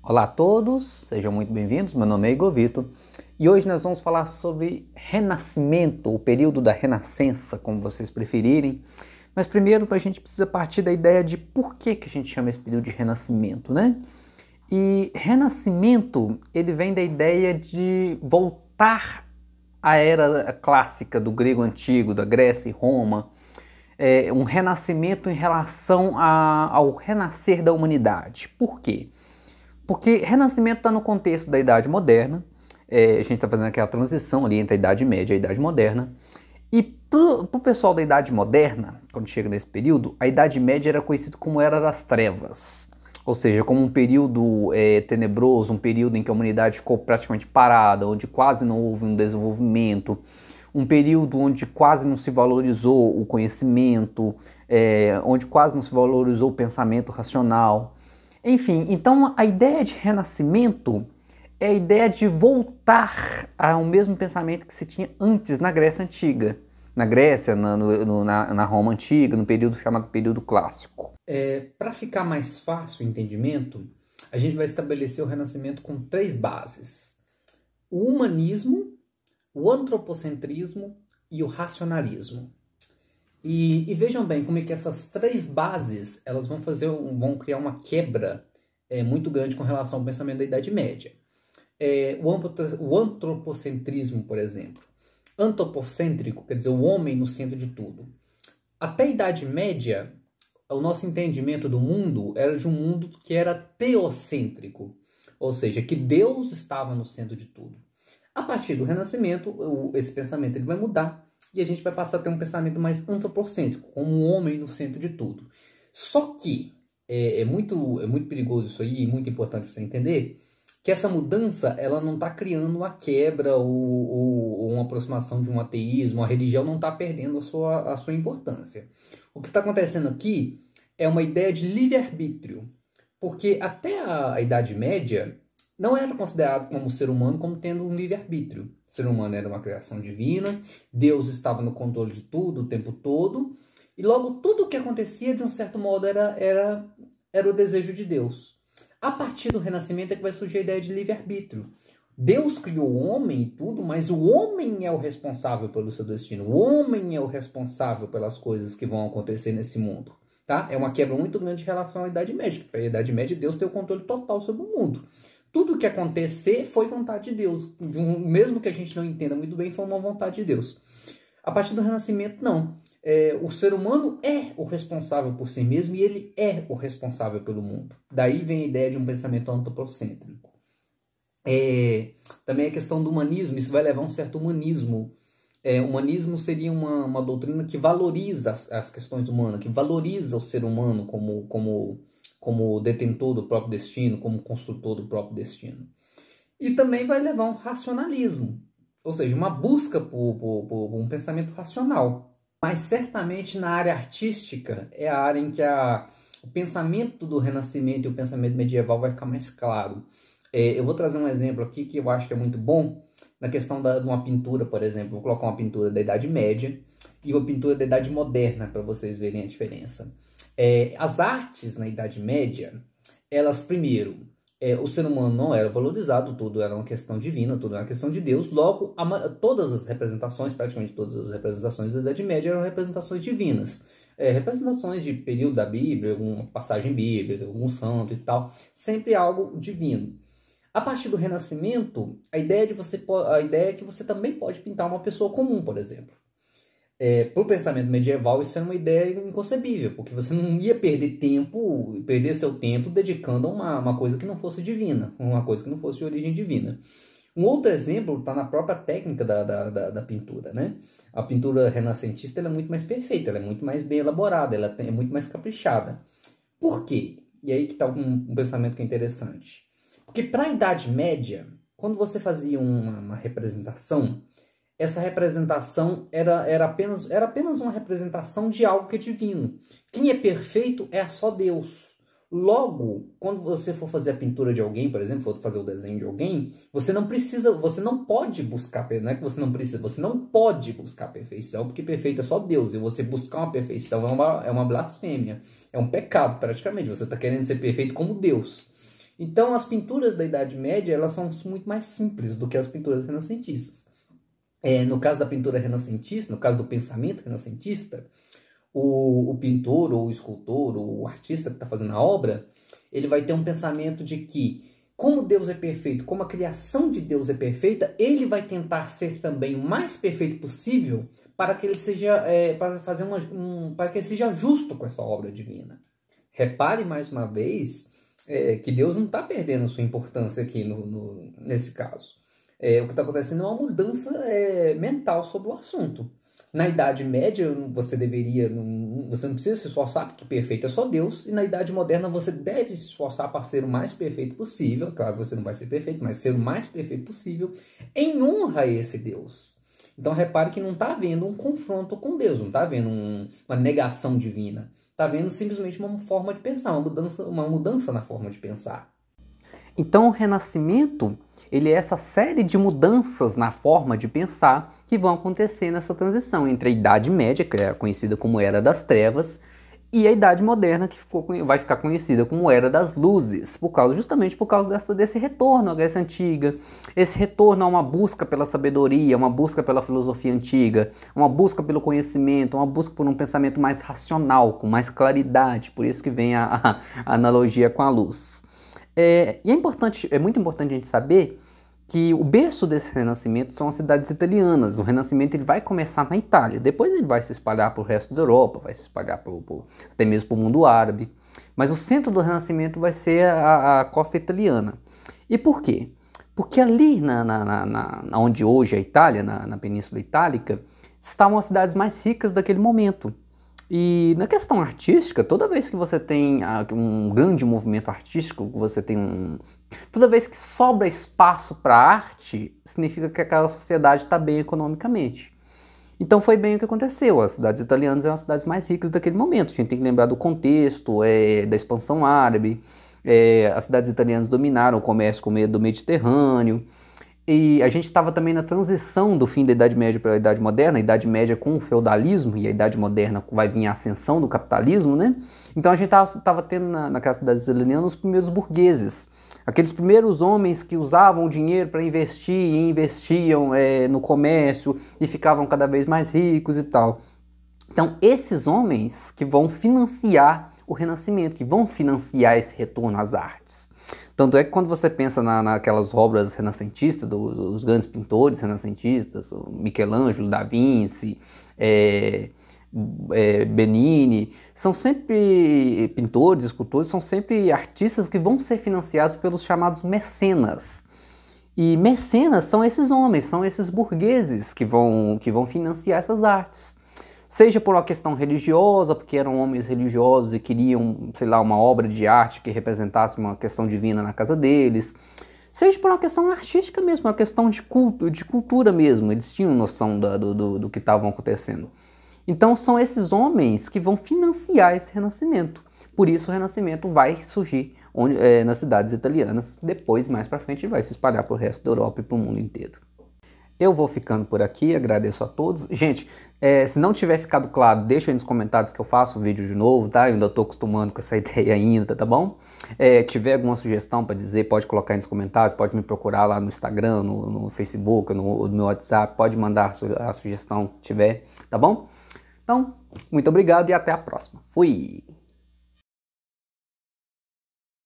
Olá a todos, sejam muito bem-vindos. Meu nome é Igor Vitor e hoje nós vamos falar sobre renascimento, o período da renascença, como vocês preferirem. Mas primeiro a gente precisa partir da ideia de por que a gente chama esse período de renascimento, né? E renascimento, ele vem da ideia de voltar à era clássica do grego antigo, da Grécia e Roma, um renascimento em relação ao renascer da humanidade. Por quê? Porque renascimento está no contexto da Idade Moderna, a gente está fazendo aquela transição ali entre a Idade Média e a Idade Moderna, e para o pessoal da Idade Moderna, quando chega nesse período, a Idade Média era conhecida como Era das Trevas, ou seja, como um período tenebroso, um período em que a humanidade ficou praticamente parada, onde quase não houve um desenvolvimento, um período onde quase não se valorizou o conhecimento, onde quase não se valorizou o pensamento racional. Enfim, então a ideia de renascimento é a ideia de voltar ao mesmo pensamento que se tinha antes na Grécia Antiga. Na Grécia, na Roma Antiga, no período chamado período clássico. Para ficar mais fácil o entendimento, a gente vai estabelecer o renascimento com três bases: o humanismo, o antropocentrismo e o racionalismo. E vejam bem como é que essas três bases elas vão criar uma quebra muito grande com relação ao pensamento da Idade Média. O antropocentrismo, por exemplo. Antropocêntrico quer dizer o homem no centro de tudo. Até a Idade Média, o nosso entendimento do mundo era de um mundo que era teocêntrico, ou seja, que Deus estava no centro de tudo. A partir do Renascimento, esse pensamento ele vai mudar e a gente vai passar a ter um pensamento mais antropocêntrico, como um homem no centro de tudo. Só que é muito perigoso isso aí, e muito importante você entender que essa mudança ela não está criando uma quebra ou uma aproximação de um ateísmo, a religião não está perdendo a sua importância. O que está acontecendo aqui é uma ideia de livre-arbítrio, porque até a Idade Média não era considerado como ser humano como tendo um livre-arbítrio. O ser humano era uma criação divina, Deus estava no controle de tudo o tempo todo, e logo tudo o que acontecia, de um certo modo, era o desejo de Deus. A partir do Renascimento é que vai surgir a ideia de livre-arbítrio. Deus criou o homem e tudo, mas o homem é o responsável pelo seu destino. O homem é o responsável pelas coisas que vão acontecer nesse mundo. Tá? É uma quebra muito grande em relação à Idade Média. Porque na Idade Média, Deus tem o controle total sobre o mundo. Tudo que acontecer foi vontade de Deus. Mesmo que a gente não entenda muito bem, foi uma vontade de Deus. A partir do Renascimento, não. O ser humano é o responsável por si mesmo e ele é o responsável pelo mundo. Daí vem a ideia de um pensamento antropocêntrico. Também a questão do humanismo, isso vai levar a um certo humanismo. Humanismo seria uma doutrina que valoriza as questões humanas, que valoriza o ser humano como detentor do próprio destino, como construtor do próprio destino. E também vai levar a um racionalismo, ou seja, uma busca por um pensamento racional. Mas certamente na área artística é a área em que o pensamento do Renascimento e o pensamento medieval vai ficar mais claro. Eu vou trazer um exemplo aqui que eu acho que é muito bom, na questão de uma pintura, por exemplo. Vou colocar uma pintura da Idade Média e uma pintura da Idade Moderna, para vocês verem a diferença. As artes na Idade Média, elas primeiro, o ser humano não era valorizado, tudo era uma questão divina, tudo era uma questão de Deus, logo todas as representações, praticamente todas as representações da Idade Média eram representações divinas, representações de período da Bíblia, alguma passagem bíblica, algum santo e tal, sempre algo divino. A partir do Renascimento, a ideia é que você também pode pintar uma pessoa comum, por exemplo. Para o pensamento medieval, isso era uma ideia inconcebível, porque você não ia perder seu tempo dedicando a uma coisa que não fosse divina, uma coisa que não fosse de origem divina. Um outro exemplo está na própria técnica da pintura, né? A pintura renascentista ela é muito mais perfeita, ela é muito mais bem elaborada, ela é muito mais caprichada. Por quê? E aí que está um pensamento que é interessante. Porque para a Idade Média, quando você fazia uma representação, essa representação era apenas uma representação de algo que é divino. Quem é perfeito é só Deus. Logo, quando você for fazer a pintura de alguém, por exemplo, for fazer o desenho de alguém, você não pode buscar, não é que você não precisa, você não pode buscar perfeição, porque perfeito é só Deus, e você buscar uma perfeição é uma blasfêmia, é um pecado praticamente, você está querendo ser perfeito como Deus. Então as pinturas da Idade Média elas são muito mais simples do que as pinturas renascentistas. No caso da pintura renascentista, no caso do pensamento renascentista, o pintor ou o escultor ou o artista que está fazendo a obra, ele vai ter um pensamento de que, como Deus é perfeito, como a criação de Deus é perfeita, ele vai tentar ser também o mais perfeito possível para que ele seja, para que ele seja justo com essa obra divina. Repare mais uma vez que Deus não está perdendo sua importância aqui nesse caso. O que está acontecendo é uma mudança mental sobre o assunto. Na Idade Média, você não precisa se esforçar, porque perfeito é só Deus. E na Idade Moderna, você deve se esforçar para ser o mais perfeito possível. Claro, você não vai ser perfeito, mas ser o mais perfeito possível em honra a esse Deus. Então, repare que não está havendo um confronto com Deus, não está havendo uma negação divina. Está havendo simplesmente uma forma de pensar, uma mudança na forma de pensar. Então, o Renascimento, ele é essa série de mudanças na forma de pensar que vão acontecer nessa transição entre a Idade Média, que é conhecida como Era das Trevas, e a Idade Moderna, que vai ficar conhecida como Era das Luzes, justamente por causa desse retorno à Grécia Antiga, esse retorno a uma busca pela sabedoria, uma busca pela filosofia antiga, uma busca pelo conhecimento, uma busca por um pensamento mais racional, com mais claridade, por isso que vem a analogia com a luz. E é muito importante a gente saber que o berço desse renascimento são as cidades italianas. O renascimento ele vai começar na Itália, depois ele vai se espalhar para o resto da Europa, vai se espalhar até mesmo para o mundo árabe. Mas o centro do renascimento vai ser a costa italiana. E por quê? Porque ali, onde hoje é a Itália, na Península Itálica, estavam as cidades mais ricas daquele momento. E na questão artística, toda vez que você tem um grande movimento artístico, toda vez que sobra espaço para arte, significa que aquela sociedade está bem economicamente. Então foi bem o que aconteceu. As cidades italianas eram as cidades mais ricas daquele momento. A gente tem que lembrar do contexto, da expansão árabe. As cidades italianas dominaram o comércio do Mediterrâneo. E a gente estava também na transição do fim da Idade Média para a Idade Moderna, a Idade Média com o feudalismo e a Idade Moderna vai vir a ascensão do capitalismo, né? Então a gente estava tendo naquelas cidades italianas os primeiros burgueses, aqueles primeiros homens que usavam o dinheiro para investir e investiam no comércio e ficavam cada vez mais ricos e tal. Então esses homens que vão financiar o Renascimento, que vão financiar esse retorno às artes. Tanto é que quando você pensa naquelas obras renascentistas, dos grandes pintores renascentistas, o Michelangelo, Da Vinci, Bernini, são sempre pintores, escultores, são sempre artistas que vão ser financiados pelos chamados mecenas. E mecenas são esses homens, são esses burgueses que vão financiar essas artes. Seja por uma questão religiosa, porque eram homens religiosos e queriam, sei lá, uma obra de arte que representasse uma questão divina na casa deles. Seja por uma questão artística mesmo, uma questão de cultura mesmo. Eles tinham noção do que estava acontecendo. Então são esses homens que vão financiar esse renascimento. Por isso o renascimento vai surgir nas cidades italianas. Depois, mais para frente, vai se espalhar para o resto da Europa e para o mundo inteiro. Eu vou ficando por aqui, agradeço a todos. Gente, se não tiver ficado claro, deixa aí nos comentários que eu faço o vídeo de novo, tá? Eu ainda tô acostumando com essa ideia ainda, tá bom? Tiver alguma sugestão para dizer, pode colocar aí nos comentários, pode me procurar lá no Instagram, no Facebook, no meu WhatsApp, pode mandar a sugestão que tiver, tá bom? Então, muito obrigado e até a próxima. Fui!